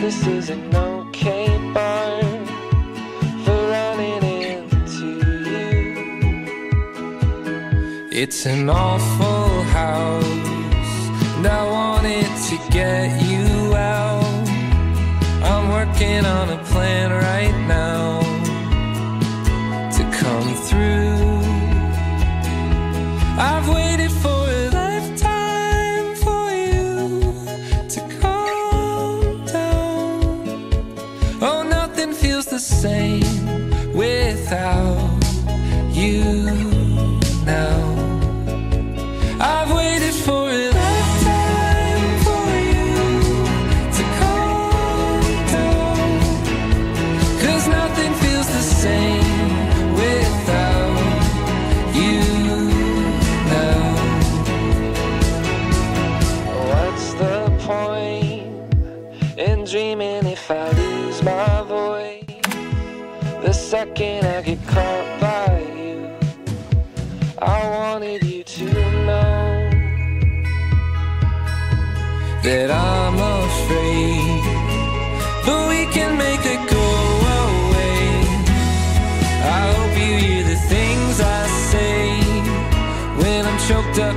this is an okay bar for running into you. It's an awful house, and I wanted to get you out. I'm working on a plan right now to come through. I've waited for a lifetime for you to calm down. Oh, nothing feels the same without you now. I've waited for a lifetime for you to calm down, 'cause nothing feels the same without you now. What's the point in dreaming if I lose my voice? The second I get caught by you, I wanted you to know that I'm afraid, but we can make it go away. I hope you hear the things I say when I'm choked up